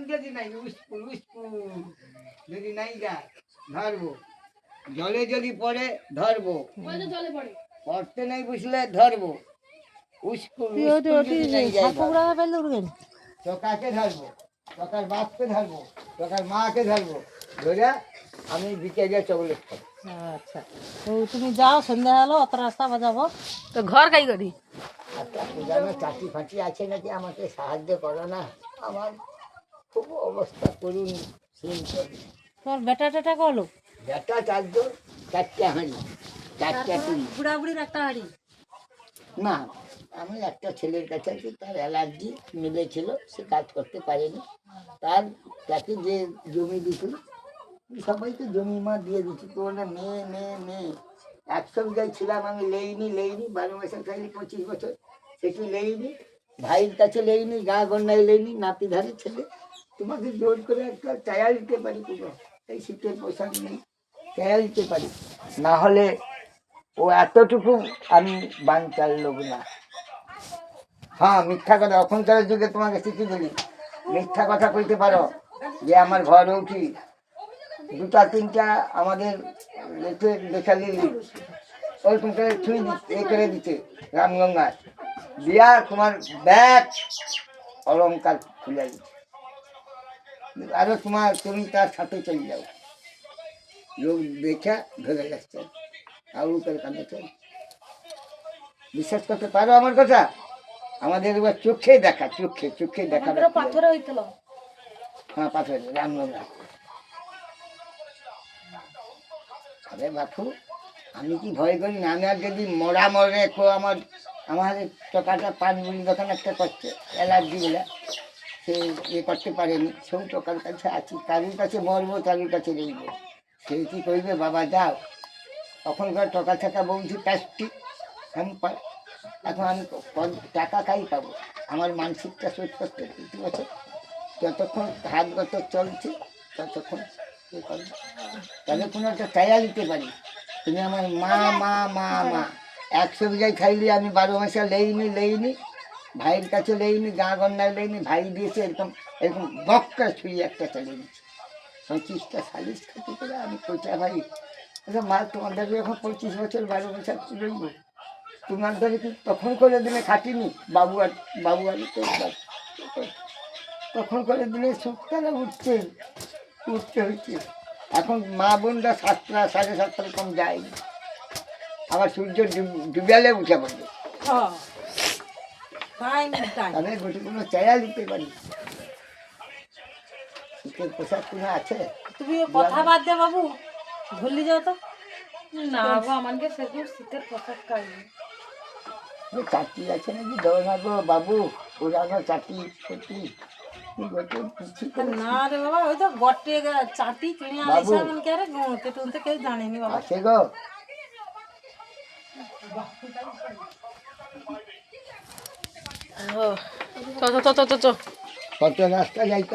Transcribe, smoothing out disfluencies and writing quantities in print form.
উস্কুল যদি নাই উস্কুল উস্কুল যদি নাই যায় ধরবো, জলে যদি পড়ে ধরবো, পড়তে নাই বুঝলে ধরবো, উস্কুল উস্কুল যদি নাই যায় তো কাকে ধরবো, তোকার বাপকে ধরবো, তোকার মাকে ধরবো, ধরে আমি বিকেলে চকলেট খাবো। আচ্ছা তো তুমি যাও, সন্ধ্যা হলো, অত রাস্তা বাজাবো তো ঘর কাই করি। একটা পুরানো চাকরি ফাঁকি আছে নাকি আমাকে সাহায্য করো না, আমার খুব অবস্থা করুন সিম্পল। তোর বেটা টেটা করলো বেটা চারজন, চারটে হাঁড়ি, চারটে টুলি। বুড়া বুড়ির একটা হাড়ি না, আমি একটা ছেলের কাছে আছি, তার অ্যালার্জি মিলেছিল, সে কাজ করতে পারেনি। তার তাকে যে জমি দিছিল, সবাইকে জমি মা দিয়ে দিচ্ছি, তো ওটা মেয়ে মেয়ে মেয়ে 100 বিঘায় ছিলাম আমি, লেইনি 12 মাসের খাইনি 25 বছর, সেটি লেইনি, ভাইয়ের কাছে লেইনি, গা গন্ডায় লেইনি, নাতি ধারে ছেলে, তোমাকে জোর করে একটা চায়া দিতে পারি, কোনো এই শীতের পোশাক নেই, চায়া দিতে পারি, না হলে ও এতটুকু আমি বাঞ্চার লোক না। হ্যাঁ, মিথ্যা কথা এখনকার যুগে তোমাকে শিখিয়ে দিলি, মিথ্যা কথা কইতে পারো যে আমার ঘর উঠি, দুটা তিনটা আমাদের দেখালি ওরকম করে ছুঁই এ করে দিতে রামগঙ্গায় দিয়া, তোমার ব্যাগ অলঙ্কার খুলে দিচ্ছে, আরো তুমি তার সাথে চলে যাও, লোক দেখা ধরে যাচ্ছে আর উপরে কাঁদে চল। বিশ্বাস করতে পারো আমার কথা? আমাদের এবার চোখে দেখা, চোখে চোখে দেখা, পাথরে হইছিল। হ্যাঁ পাথরে রামগঙ্গা। আরে বাপু, আমি কি ভয় করি না? আমি আর যদি মরা মরে আমার আমার টাকাটা পানগুলি দোকান একটা করছে অ্যালার্জি বলে, সে ইয়ে করতে পারেনি, সেই টাকার কাছে আছি, কারুর কাছে মরবো কারুর কাছে রইব, সে কি করবে বাবা যাও। তখনকার টাকা থাকা বলছি প্লাস্টিক হ্যাম্পার, এখন আমি টাকা খাই পাবো, আমার মানসিকটা শোধ করতে 2 বছর, যতক্ষণ হাত গত চলছে ততক্ষণ ইয়ে করবো, তবে কোনো একটা চায়া দিতে পারি। তুমি আমার মা মা মা মা 100 বিঘায় খাইলি, আমি 12 মাসে লেইনি, ভাইয়ের কাছে লেইনি, গা গন্ডায় লেইনি, ভাই দিয়েছে, এরকম এরকম বক্কা ছুঁয়ে একটা চালিয়ে দিচ্ছি, 25টা সালিশ খাতি করে আমি কোচা ভাই। আচ্ছা মা, তোমার দাবি এখন 25 বছর 12 বছর রইব, তোমার দাবি কি তখন করে দিলে খাটিনি, বাবু আর তখন করে দিলে সুখটা উঠতে হচ্ছে। এখন মা বোনরা 7টা 7:30 কম যায়, আবার সূর্য ডুবালে উঠে পড়বে, তাদের গোটিগুলো চায়া দিতে পারি। শীতের পোশাক কোনো আছে? তুমি কথা বাদ দে বাবু, ভুলি যাও তো না গো, আমাকে সেরকম শীতের পোশাক কাইনি। চাকরি আছে নাকি দৌড়া গো বাবু, পুরানো চাকরি সত্যি না রে বাবা, ওই তো গটে চাটি কিনে আনছে এমন কে রে, টুনতে কেউ জানেনি বাবা। আছে গো, চ চ চ চ চ, কত রাস্তা যাইতে